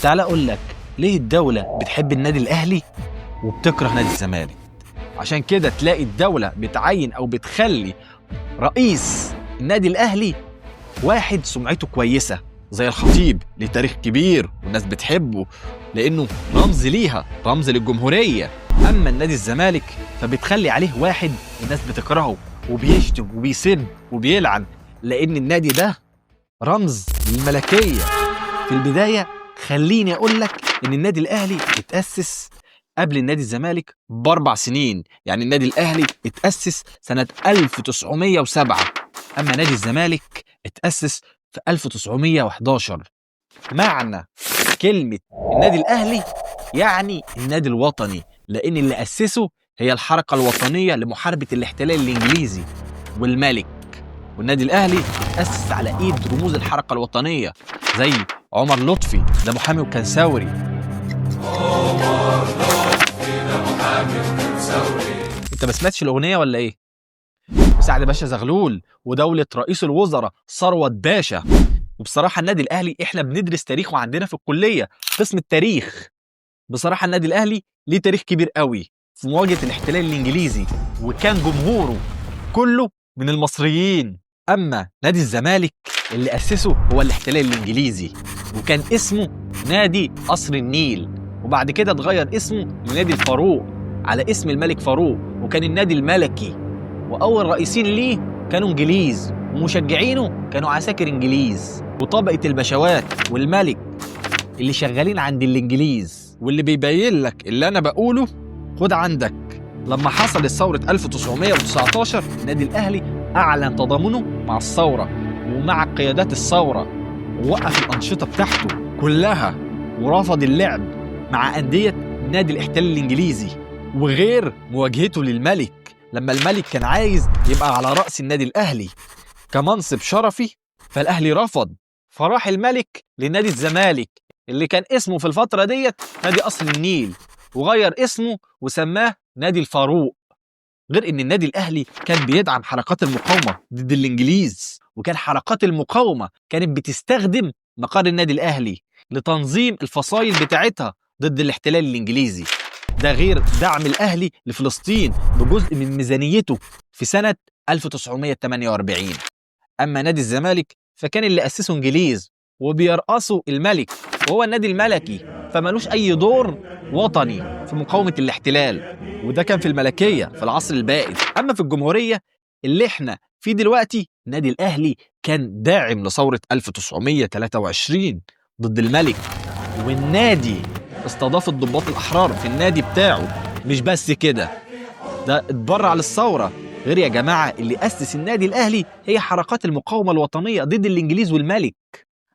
تعال اقول لك ليه الدولة بتحب النادي الاهلي وبتكره نادي الزمالك. عشان كده تلاقي الدولة بتعين او بتخلي رئيس النادي الاهلي واحد سمعته كويسة زي الخطيب، ليه تاريخ كبير والناس بتحبه لانه رمز ليها، رمز للجمهورية. اما النادي الزمالك فبتخلي عليه واحد الناس بتكرهه وبيشتم وبيسب وبيلعن، لان النادي ده رمز للملكية. في البداية خليني اقول لك ان النادي الاهلي اتأسس قبل النادي الزمالك ب4 سنين، يعني النادي الاهلي اتأسس سنة 1907، اما نادي الزمالك اتأسس في 1911. معنى كلمة النادي الاهلي يعني النادي الوطني، لان اللي اسسه هي الحركة الوطنية لمحاربة الاحتلال الانجليزي والملك. والنادي الاهلي اتأسس على ايد رموز الحركة الوطنية زي عمر لطفي، ده محامي وكان ثوري. انت ما سمعتش الاغنيه ولا ايه؟ سعد باشا زغلول، ودوله رئيس الوزراء ثروت باشا. وبصراحه النادي الاهلي احنا بندرس تاريخه عندنا في الكليه قسم التاريخ. بصراحه النادي الاهلي ليه تاريخ كبير قوي في مواجهه الاحتلال الانجليزي، وكان جمهوره كله من المصريين. اما نادي الزمالك اللي اسسه هو الاحتلال الانجليزي، وكان اسمه نادي قصر النيل، وبعد كده اتغير اسمه لنادي الفاروق على اسم الملك فاروق، وكان النادي الملكي. واول رئيسين ليه كانوا انجليز، ومشجعينه كانوا عساكر انجليز، وطبقه البشوات والملك اللي شغالين عند الانجليز. واللي بيبين لك اللي انا بقوله خد عندك، لما حصلت ثوره 1919 النادي الاهلي اعلن تضامنه مع الثوره ومع قيادات الثوره، ووقف الانشطه بتاعته كلها، ورفض اللعب مع انديه نادي الاحتلال الانجليزي، وغير مواجهته للملك لما الملك كان عايز يبقى على رأس النادي الأهلي كمنصب شرفي، فالأهلي رفض، فراح الملك لنادي الزمالك اللي كان اسمه في الفترة ديت نادي قصر النيل، وغير اسمه وسماه نادي الفاروق. غير ان النادي الأهلي كان بيدعم حركات المقاومة ضد الإنجليز، وكان حركات المقاومة كانت بتستخدم مقر النادي الأهلي لتنظيم الفصائل بتاعتها ضد الاحتلال الإنجليزي. ده غير دعم الأهلي لفلسطين بجزء من ميزانيته في سنة 1948. أما نادي الزمالك فكان اللي أسسه إنجليز وبيرأسه الملك، وهو النادي الملكي، فمالوش أي دور وطني في مقاومة الاحتلال، وده كان في الملكية في العصر البائد. أما في الجمهورية اللي احنا فيه دلوقتي، النادي الأهلي كان داعم لثورة 1923 ضد الملك، والنادي استضاف الضباط الأحرار في النادي بتاعه. مش بس كده، ده اتبرع للثورة. غير يا جماعة اللي أسس النادي الأهلي هي حركات المقاومة الوطنية ضد الإنجليز والملك.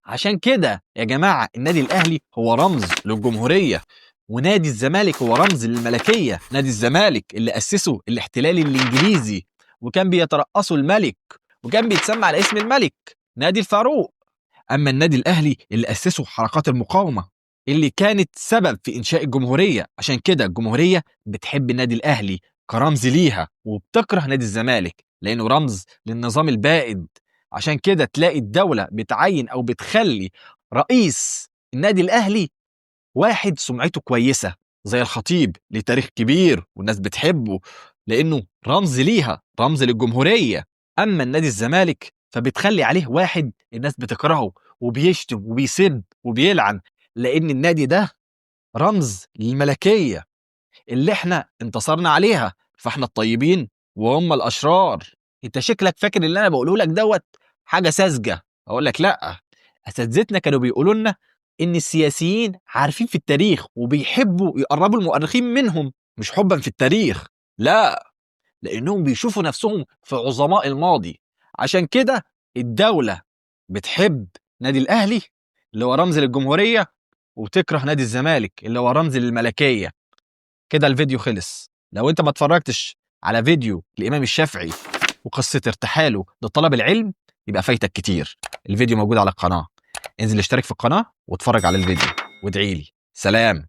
عشان كده يا جماعة النادي الأهلي هو رمز للجمهورية، ونادي الزمالك هو رمز للملكية. نادي الزمالك اللي أسسه الاحتلال الإنجليزي وكان بيترأسه الملك، وكان بيتسمى على اسم الملك نادي الفاروق. أما النادي الأهلي اللي أسسه حركات المقاومة اللي كانت سبب في إنشاء الجمهورية. عشان كده الجمهورية بتحب النادي الأهلي كرمز ليها، وبتكره نادي الزمالك لأنه رمز للنظام البائد. عشان كده تلاقي الدولة بتعين أو بتخلي رئيس النادي الأهلي واحد سمعته كويسة زي الخطيب، ليه تاريخ كبير والناس بتحبه لأنه رمز ليها، رمز للجمهورية. أما النادي الزمالك فبتخلي عليه واحد الناس بتكرهه وبيشتم وبيسب وبيلعن، لأن النادي ده رمز للملكية اللي احنا انتصرنا عليها، فاحنا الطيبين وهم الأشرار. انت شكلك فاكر اللي انا بقوله لك دوت حاجة ساذجة. اقول لك لا، اساتذتنا كانوا بيقولوا لنا ان السياسيين عارفين في التاريخ وبيحبوا يقربوا المؤرخين منهم، مش حبا في التاريخ، لا، لانهم بيشوفوا نفسهم في عظماء الماضي. عشان كده الدولة بتحب نادي الأهلي اللي هو رمز للجمهورية، وتكره نادي الزمالك اللي هو رمز للملكية. كده الفيديو خلص. لو انت ما اتفرجتش على فيديو الإمام الشافعي وقصة ارتحاله لطلب العلم يبقى فايتك كتير. الفيديو موجود على القناة، انزل اشترك في القناة واتفرج على الفيديو وادعيلي. سلام.